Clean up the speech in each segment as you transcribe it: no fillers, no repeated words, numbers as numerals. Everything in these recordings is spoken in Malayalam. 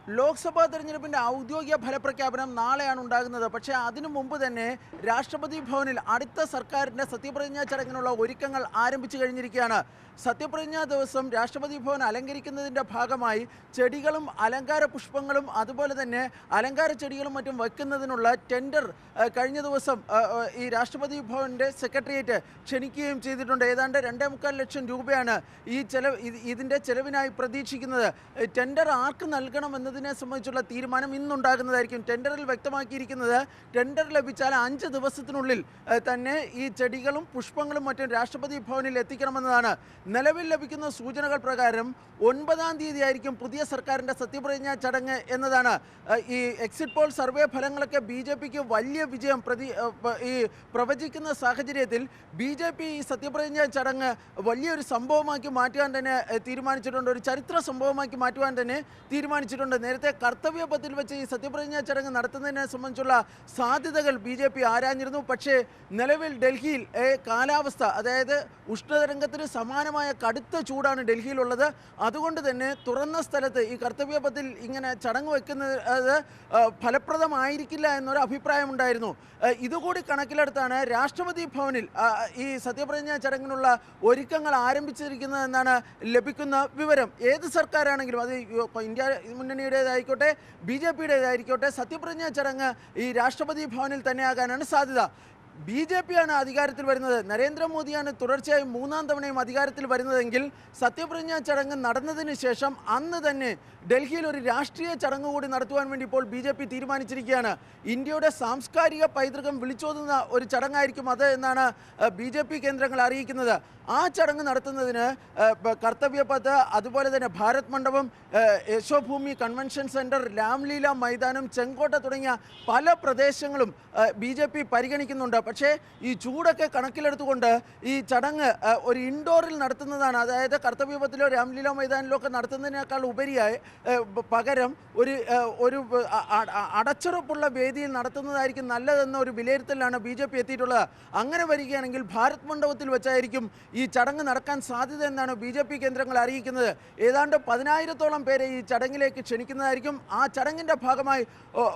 ലോക്സഭാ തെരഞ്ഞെടുപ്പിന്റെ ഔദ്യോഗിക ഫലപ്രഖ്യാപനം നാളെയാണ് ഉണ്ടാകുന്നത്. പക്ഷേ അതിനു മുമ്പ് തന്നെ രാഷ്ട്രപതി ഭവനിൽ അടുത്ത സർക്കാരിന്റെ സത്യപ്രതിജ്ഞാ ചടങ്ങിനുള്ള ഒരുക്കങ്ങൾ ആരംഭിച്ചു കഴിഞ്ഞിരിക്കുകയാണ്. സത്യപ്രതിജ്ഞാ ദിവസം രാഷ്ട്രപതി ഭവൻ അലങ്കരിക്കുന്നതിൻ്റെ ഭാഗമായി ചെടികളും അലങ്കാര പുഷ്പങ്ങളും അതുപോലെ തന്നെ അലങ്കാര ചെടികളും മറ്റും വയ്ക്കുന്നതിനുള്ള ടെൻഡർ കഴിഞ്ഞ ദിവസം ഈ രാഷ്ട്രപതി ഭവൻ്റെ സെക്രട്ടേറിയറ്റ് ക്ഷണിക്കുകയും ചെയ്തിട്ടുണ്ട്. ഏതാണ്ട് 2.25 ലക്ഷം രൂപയാണ് ഇതിൻ്റെ ചെലവിനായി പ്രതീക്ഷിക്കുന്നത്. ടെൻഡർ ആർക്ക് നൽകണമെന്നതിനെ സംബന്ധിച്ചുള്ള തീരുമാനം ഇന്നുണ്ടാകുന്നതായിരിക്കും. ടെൻഡറിൽ വ്യക്തമാക്കിയിരിക്കുന്നത് ടെൻഡർ ലഭിച്ചാൽ 5 ദിവസത്തിനുള്ളിൽ തന്നെ ഈ ചെടികളും പുഷ്പങ്ങളും മറ്റും രാഷ്ട്രപതി ഭവനിൽ എത്തിക്കണമെന്നതാണ്. നിലവിൽ ലഭിക്കുന്ന സൂചനകൾ പ്രകാരം 9-ാം തീയതി ആയിരിക്കും പുതിയ സർക്കാരിൻ്റെ സത്യപ്രതിജ്ഞാ ചടങ്ങ് എന്നതാണ്. ഈ എക്സിറ്റ് പോൾ സർവേ ഫലങ്ങളൊക്കെ BJPക്ക് വലിയ വിജയം പ്രവചിക്കുന്ന സാഹചര്യത്തിൽ BJP ഈ സത്യപ്രതിജ്ഞാ ചടങ്ങ് വലിയൊരു സംഭവമാക്കി മാറ്റുവാൻ തന്നെ തീരുമാനിച്ചിട്ടുണ്ട്. ഒരു ചരിത്ര സംഭവമാക്കി മാറ്റുവാൻ തന്നെ തീരുമാനിച്ചിട്ടുണ്ട്. നേരത്തെ കർത്തവ്യപഥത്തിൽ വെച്ച് ഈ സത്യപ്രതിജ്ഞാ ചടങ്ങ് നടത്തുന്നതിനെ സംബന്ധിച്ചുള്ള സാധ്യതകൾ BJP ആരാഞ്ഞിരുന്നു. പക്ഷേ നിലവിൽ ഡൽഹിയിൽ കാലാവസ്ഥ, അതായത് ഉഷ്ണതരംഗത്തിന് സമാനമായ കടുത്ത ചൂടാണ് ഡൽഹിയിലുള്ളത്. അതുകൊണ്ട് തന്നെ തുറന്ന സ്ഥലത്ത് ഈ കർത്തവ്യപഥത്തിൽ ഇങ്ങനെ ചടങ്ങ് വെക്കുന്നത് ഫലപ്രദമായിരിക്കില്ല എന്നൊരു അഭിപ്രായമുണ്ടായിരുന്നു. ഇതുകൂടി കണക്കിലെടുത്താണ് രാഷ്ട്രപതി ഭവനിൽ ഈ സത്യപ്രതിജ്ഞാ ചടങ്ങിനുള്ള ഒരുക്കങ്ങൾ ആരംഭിച്ചിരിക്കുന്നതെന്നാണ് ലഭിക്കുന്ന വിവരം. ഏത് സർക്കാരാണെങ്കിലും, അത് ഇന്ത്യ മുന്നണിയുടേതായിക്കോട്ടെ BJPയുടേതായിരിക്കോട്ടെ, സത്യപ്രതിജ്ഞാ ചടങ്ങ് ഈ രാഷ്ട്രപതി ഭവനിൽ തന്നെയാകാനാണ് സാധ്യത. BJP ആണ് അധികാരത്തിൽ വരുന്നത്. നരേന്ദ്രമോദിയാണ് തുടർച്ചയായി 3-ാം തവണയും അധികാരത്തിൽ വരുന്നതെങ്കിൽ സത്യപ്രതിജ്ഞാ ചടങ്ങ് നടന്നതിന് ശേഷം അന്ന് തന്നെ ഡൽഹിയിൽ ഒരു രാഷ്ട്രീയ ചടങ്ങ് കൂടി നടത്തുവാൻ വേണ്ടി ഇപ്പോൾ BJP തീരുമാനിച്ചിരിക്കുകയാണ്. ഇന്ത്യയുടെ സാംസ്കാരിക പൈതൃകം വിളിച്ചോതുന്ന ഒരു ചടങ്ങായിരിക്കും അത് എന്നാണ് BJP കേന്ദ്രങ്ങൾ അറിയിക്കുന്നത്. ആ ചടങ്ങ് നടത്തുന്നതിന് കർത്തവ്യപഥ്, അതുപോലെ തന്നെ ഭാരത് മണ്ഡപം, യശോഭൂമി കൺവെൻഷൻ സെൻറ്റർ, രാംലീല മൈതാനം, ചെങ്കോട്ട തുടങ്ങിയ പല പ്രദേശങ്ങളും BJP പരിഗണിക്കുന്നുണ്ട്. പക്ഷേ ഈ ചൂടൊക്കെ കണക്കിലെടുത്തുകൊണ്ട് ഈ ചടങ്ങ് ഒരു ഇൻഡോറിൽ നടത്തുന്നതാണ്, അതായത് കർത്തവ്യപഥിലോ രാംലീല മൈതാനിലോ ഒക്കെ നടത്തുന്നതിനേക്കാൾ ഉപരിയായി പകരം ഒരു അടച്ചുറപ്പുള്ള വേദിയിൽ നടത്തുന്നതായിരിക്കും നല്ലതെന്ന ഒരു വിലയിരുത്തലാണ് BJP എത്തിയിട്ടുള്ളത്. അങ്ങനെ വരികയാണെങ്കിൽ ഭാരത് മണ്ഡപത്തിൽ വെച്ചായിരിക്കും ഈ ചടങ്ങ് നടക്കാൻ സാധ്യത എന്നാണ് BJP കേന്ദ്രങ്ങൾ അറിയിക്കുന്നത്. ഏതാണ്ട് 10,000-ഓളം പേരെ ഈ ചടങ്ങിലേക്ക് ക്ഷണിക്കുന്നതായിരിക്കും. ആ ചടങ്ങിൻ്റെ ഭാഗമായി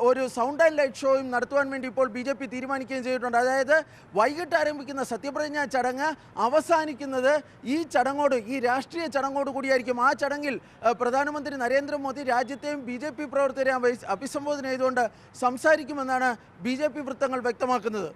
ഒരു സൗണ്ട് ആൻഡ് ലൈറ്റ് ഷോയും നടത്തുവാൻ വേണ്ടി ഇപ്പോൾ BJP തീരുമാനിക്കുകയും ചെയ്തിട്ടുണ്ട്. അതായത് വൈകിട്ട് ആരംഭിക്കുന്ന സത്യപ്രതിജ്ഞാ ചടങ്ങ് അവസാനിക്കുന്നത് ഈ ചടങ്ങോട്, ഈ രാഷ്ട്രീയ ചടങ്ങോട് കൂടിയായിരിക്കും. ആ ചടങ്ങിൽ പ്രധാനമന്ത്രി നരേന്ദ്രമോദി രാജ്യത്തെയും BJP പ്രവർത്തകരെയും അഭിസംബോധന ചെയ്തുകൊണ്ട് സംസാരിക്കുമെന്നാണ് BJP വൃത്തങ്ങൾ വ്യക്തമാക്കുന്നത്.